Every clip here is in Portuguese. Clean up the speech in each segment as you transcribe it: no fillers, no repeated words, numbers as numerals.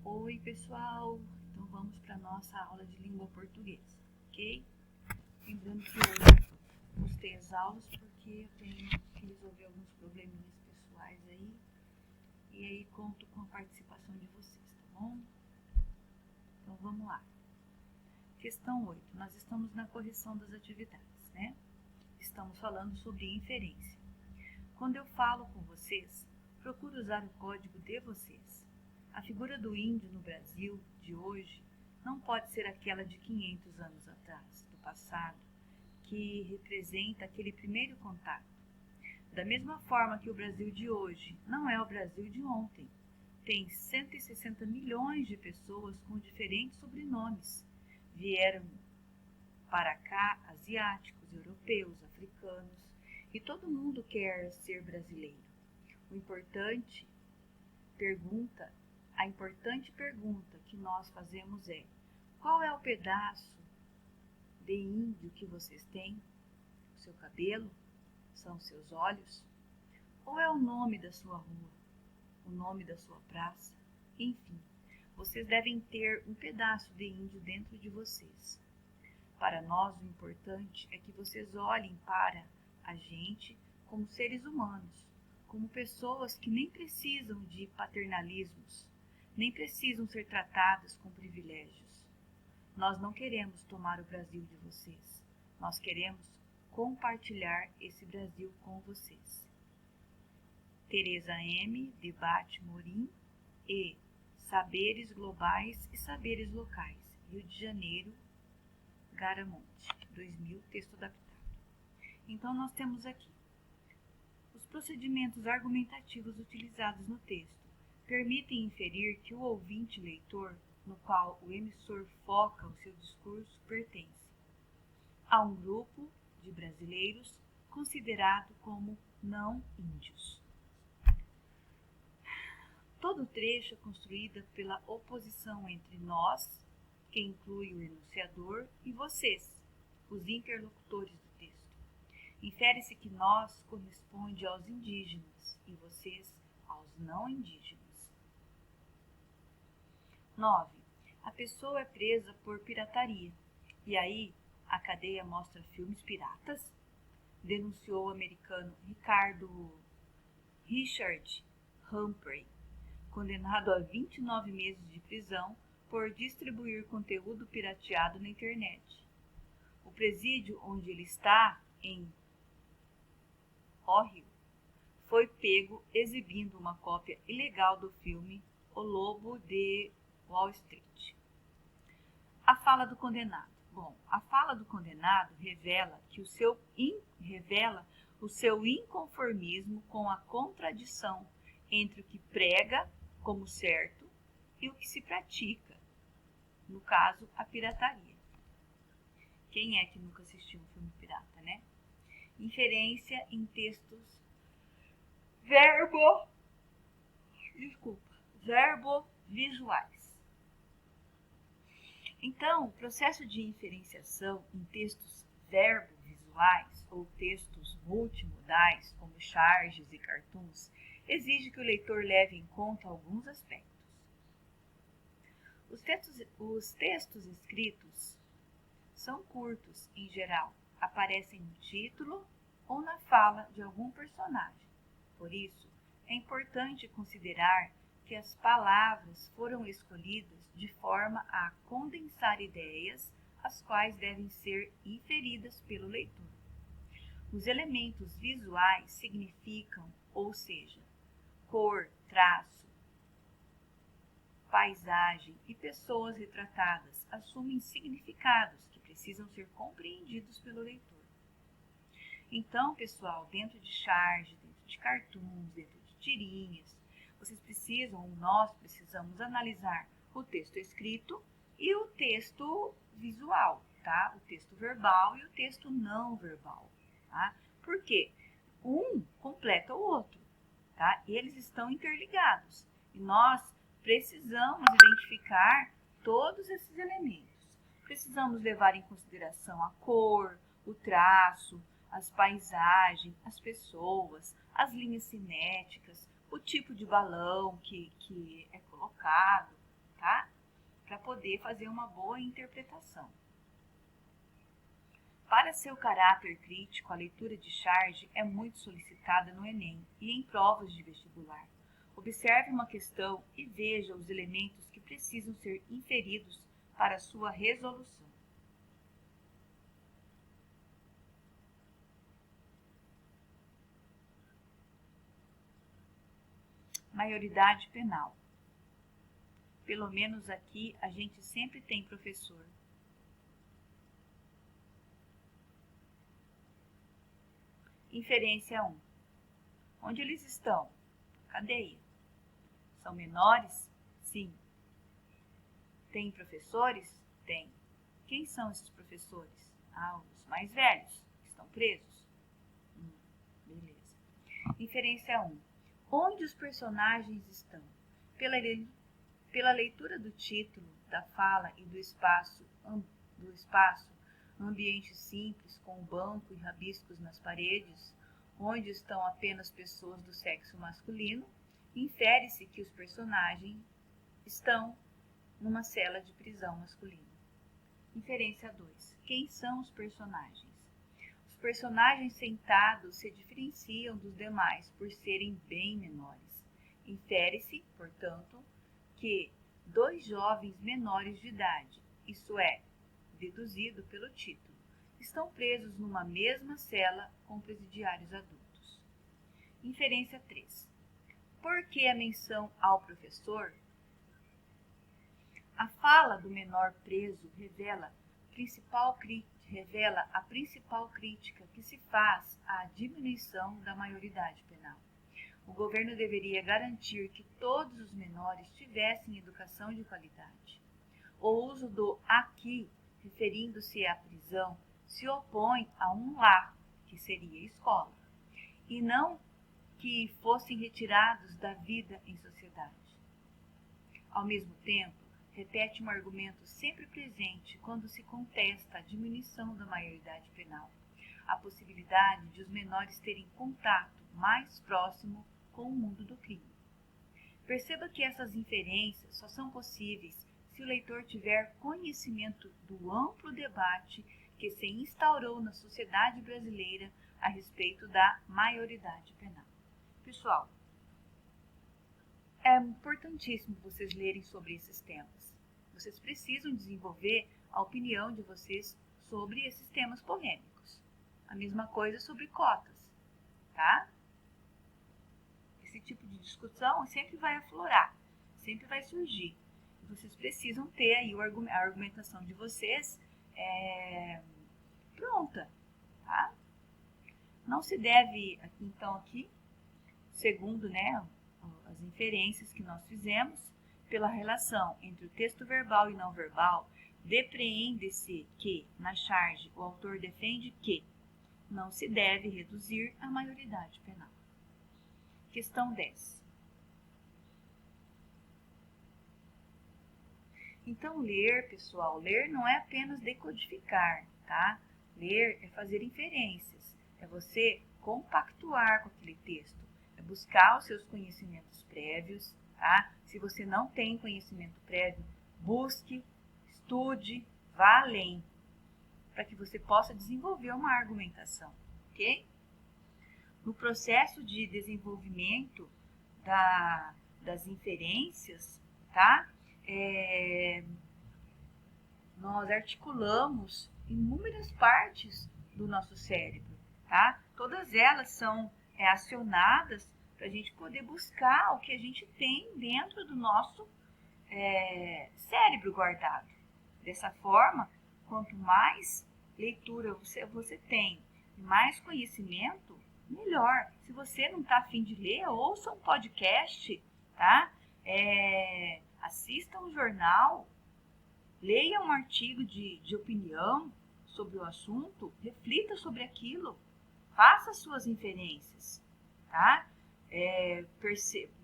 Oi pessoal, então vamos para a nossa aula de língua portuguesa, ok? Lembrando que hoje eu postei as aulas porque eu tenho que resolver alguns probleminhas pessoais aí, e aí conto com a participação de vocês, tá bom? Então vamos lá. Questão 8, nós estamos na correção das atividades, né? Estamos falando sobre inferência. Quando eu falo com vocês, procuro usar o código de vocês. A figura do índio no Brasil de hoje não pode ser aquela de 500 anos atrás, do passado, que representa aquele primeiro contato. Da mesma forma que o Brasil de hoje não é o Brasil de ontem. Tem 160 milhões de pessoas com diferentes sobrenomes. Vieram para cá asiáticos, europeus, africanos, e todo mundo quer ser brasileiro. A importante pergunta que nós fazemos é: qual é o pedaço de índio que vocês têm? O seu cabelo? São seus olhos? Ou é o nome da sua rua? O nome da sua praça? Enfim, vocês devem ter um pedaço de índio dentro de vocês. Para nós, o importante é que vocês olhem para a gente como seres humanos, como pessoas que nem precisam de paternalismos, nem precisam ser tratadas com privilégios. Nós não queremos tomar o Brasil de vocês, nós queremos compartilhar esse Brasil com vocês. Tereza M. Debate Morim e Saberes Globais e Saberes Locais, Rio de Janeiro, Garamonte, 2000, texto adaptado. Então, nós temos aqui os procedimentos argumentativos utilizados no texto permitem inferir que o ouvinte leitor, no qual o emissor foca o seu discurso, pertence a um grupo de brasileiros considerado como não índios. Todo o trecho é construído pela oposição entre nós, que inclui o enunciador, e vocês, os interlocutores do texto. Infere-se que nós corresponde aos indígenas e vocês aos não indígenas. 9. A pessoa é presa por pirataria. E aí, a cadeia mostra filmes piratas? Denunciou o americano Richard Humphrey, condenado a 29 meses de prisão por distribuir conteúdo pirateado na internet. O presídio onde ele está, em Ohio, foi pego exibindo uma cópia ilegal do filme O Lobo de Wall Street. A fala do condenado. Bom, a fala do condenado revela o seu inconformismo com a contradição entre o que prega como certo e o que se pratica, no caso, a pirataria. Quem é que nunca assistiu um filme pirata, né? Inferência em textos verbovisuais. Então, o processo de inferenciação em textos verbovisuais ou textos multimodais, como charges e cartoons, exige que o leitor leve em conta alguns aspectos. Os textos escritos são curtos, em geral, aparecem no título ou na fala de algum personagem. Por isso, é importante considerar que as palavras foram escolhidas de forma a condensar ideias, as quais devem ser inferidas pelo leitor. Os elementos visuais significam, ou seja, cor, traço, paisagem e pessoas retratadas assumem significados que precisam ser compreendidos pelo leitor. Então, pessoal, dentro de charge, dentro de cartoons, dentro de tirinhas, nós precisamos analisar o texto escrito e o texto visual, tá? O texto verbal e o texto não verbal, tá? Por quê? Um completa o outro, tá? E eles estão interligados. E nós precisamos identificar todos esses elementos. Precisamos levar em consideração a cor, o traço, as paisagens, as pessoas, as linhas cinéticas, o tipo de balão que é colocado, tá? para poder fazer uma boa interpretação. Para seu caráter crítico, a leitura de charge é muito solicitada no Enem e em provas de vestibular. Observe uma questão e veja os elementos que precisam ser inferidos para sua resolução. Maioridade penal. Pelo menos aqui a gente sempre tem professor. Inferência 1. Onde eles estão? Cadeia. São menores? Sim. Tem professores? Tem. Quem são esses professores? Os mais velhos. Estão presos? Beleza. Inferência 1. Onde os personagens estão? Pela leitura do título, da fala e do espaço, ambiente simples com banco e rabiscos nas paredes, onde estão apenas pessoas do sexo masculino, infere-se que os personagens estão numa cela de prisão masculina. Inferência 2. Quem são os personagens? Os personagens sentados se diferenciam dos demais por serem bem menores. Infere-se, portanto, que 2 jovens menores de idade, isso é, deduzido pelo título, estão presos numa mesma cela com presidiários adultos. Inferência 3. Por que a menção ao professor? A fala do menor preso revela a principal crítica que se faz à diminuição da maioridade penal. O governo deveria garantir que todos os menores tivessem educação de qualidade. O uso do aqui, referindo-se à prisão, se opõe a um lá, que seria escola, e não que fossem retirados da vida em sociedade. Ao mesmo tempo, repete um argumento sempre presente quando se contesta a diminuição da maioridade penal, a possibilidade de os menores terem contato mais próximo com o mundo do crime. Perceba que essas inferências só são possíveis se o leitor tiver conhecimento do amplo debate que se instaurou na sociedade brasileira a respeito da maioridade penal. Pessoal, é importantíssimo vocês lerem sobre esses temas. Vocês precisam desenvolver a opinião de vocês sobre esses temas polêmicos. A mesma coisa sobre cotas, tá? Esse tipo de discussão sempre vai aflorar, sempre vai surgir. Vocês precisam ter aí a argumentação de vocês pronta, tá? Não se deve, então aqui, segundo as inferências que nós fizemos, pela relação entre o texto verbal e não verbal, depreende-se que, na charge, o autor defende que não se deve reduzir a maioridade penal. Questão 10. Então, ler, pessoal, ler não é apenas decodificar, tá? Ler é fazer inferências, é você compactuar com aquele texto, é buscar os seus conhecimentos prévios, tá? Se você não tem conhecimento prévio, busque, estude, vá além, para que você possa desenvolver uma argumentação, ok? No processo de desenvolvimento das inferências, tá? Nós articulamos inúmeras partes do nosso cérebro, tá? Todas elas são acionadas para a gente poder buscar o que a gente tem dentro do nosso cérebro guardado. Dessa forma, quanto mais leitura você tem e mais conhecimento, melhor. Se você não está a fim de ler, ouça um podcast, tá? Assista um jornal, leia um artigo de opinião sobre o assunto, reflita sobre aquilo, faça suas inferências, tá?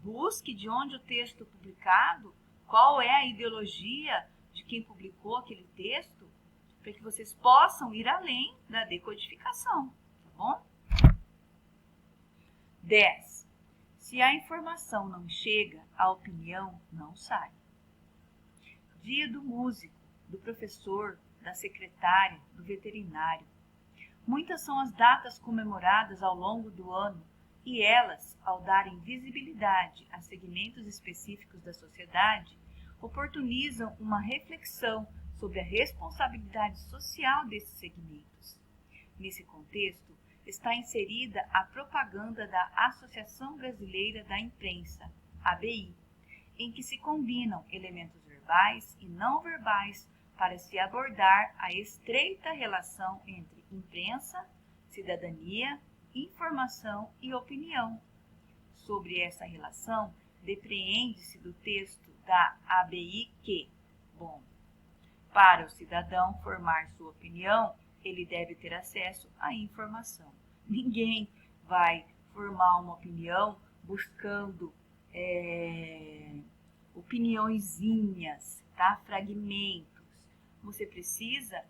Busque de onde o texto é publicado, qual é a ideologia de quem publicou aquele texto, para que vocês possam ir além da decodificação, tá bom? 10. Se a informação não chega, a opinião não sai. dia do músico, do professor, da secretária, do veterinário. Muitas são as datas comemoradas ao longo do ano e elas, ao darem visibilidade a segmentos específicos da sociedade, oportunizam uma reflexão sobre a responsabilidade social desses segmentos. Nesse contexto, está inserida a propaganda da Associação Brasileira da Imprensa, ABI, em que se combinam elementos verbais e não verbais para se abordar a estreita relação entre imprensa, cidadania, informação e opinião. Sobre essa relação, depreende-se do texto da ABI que, para o cidadão formar sua opinião, ele deve ter acesso à informação. Ninguém vai formar uma opinião buscando opiniõezinhas, tá? Fragmentos. Você precisa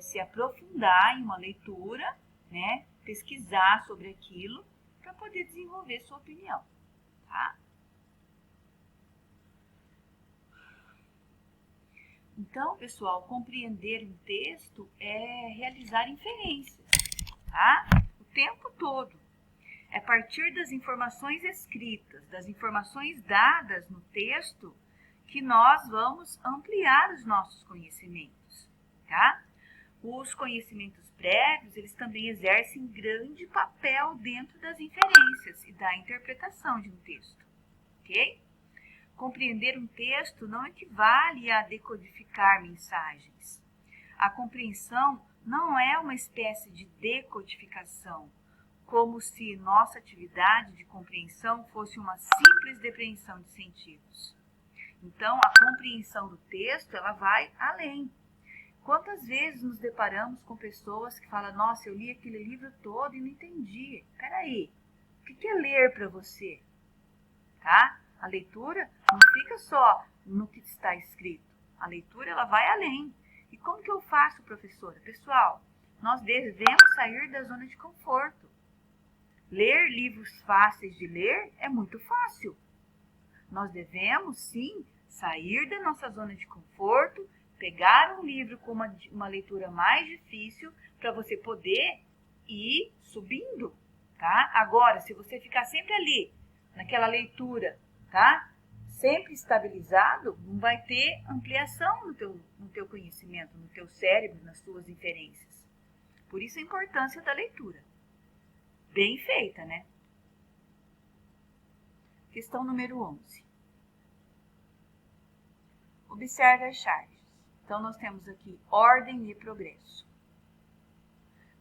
se aprofundar em uma leitura, né? Pesquisar sobre aquilo para poder desenvolver sua opinião, tá? Então, pessoal, compreender um texto é realizar inferências, tá? O tempo todo. É a partir das informações escritas, das informações dadas no texto, que nós vamos ampliar os nossos conhecimentos, tá? Os conhecimentos prévios, eles também exercem grande papel dentro das inferências e da interpretação de um texto, ok? Compreender um texto não equivale a decodificar mensagens. A compreensão não é uma espécie de decodificação, como se nossa atividade de compreensão fosse uma simples depreensão de sentidos. Então, a compreensão do texto, ela vai além. Quantas vezes nos deparamos com pessoas que falam, nossa, eu li aquele livro todo e não entendi. Peraí, o que é ler para você? Tá? A leitura não fica só no que está escrito. A leitura, ela vai além. E como que eu faço, professora? Pessoal, nós devemos sair da zona de conforto. Ler livros fáceis de ler é muito fácil. Nós devemos, sim, sair da nossa zona de conforto, pegar um livro com uma leitura mais difícil para você poder ir subindo, tá? Agora, se você ficar sempre ali, naquela leitura, tá? Sempre estabilizado, não vai ter ampliação no teu conhecimento, no teu cérebro, nas tuas inferências. Por isso a importância da leitura. Bem feita, né? Questão número 11. Observe as charges. Então, nós temos aqui ordem e progresso.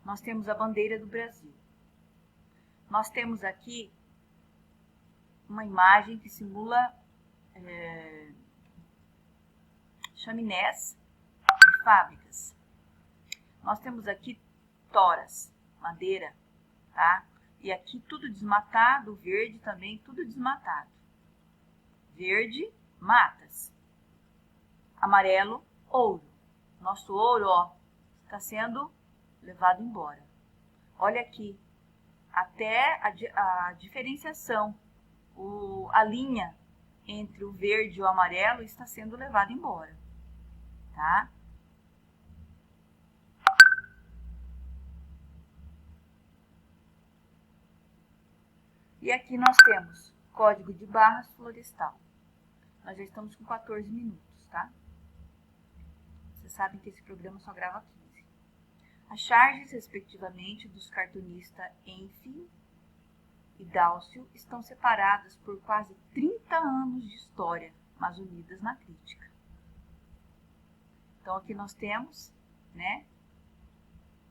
Nós temos a bandeira do Brasil. Nós temos aqui uma imagem que simula chaminés de fábricas. Nós temos aqui toras, madeira, tá? E aqui tudo desmatado, verde também, tudo desmatado. Verde, matas. Amarelo, ouro. Nosso ouro, ó, está sendo levado embora. Olha aqui, até a diferenciação, a linha entre o verde e o amarelo está sendo levado embora, tá? E aqui nós temos código de barras florestal. Nós já estamos com 14 minutos, tá? Vocês sabem que esse programa só grava 15. As charges, respectivamente, dos cartunistas Enfim e Dálcio estão separadas por quase 30 anos de história, mas unidas na crítica. Então, aqui nós temos, né,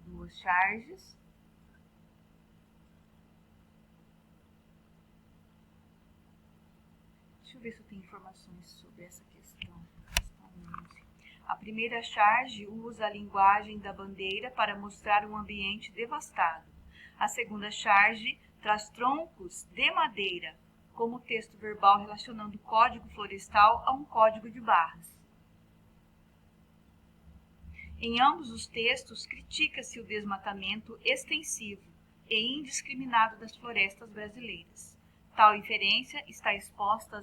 duas charges. Deixa eu ver se eu tenho informações sobre essa questão. A primeira charge usa a linguagem da bandeira para mostrar um ambiente devastado. A segunda charge traz troncos de madeira, como texto verbal relacionando o código florestal a um código de barras. Em ambos os textos, critica-se o desmatamento extensivo e indiscriminado das florestas brasileiras. Tal inferência está exposta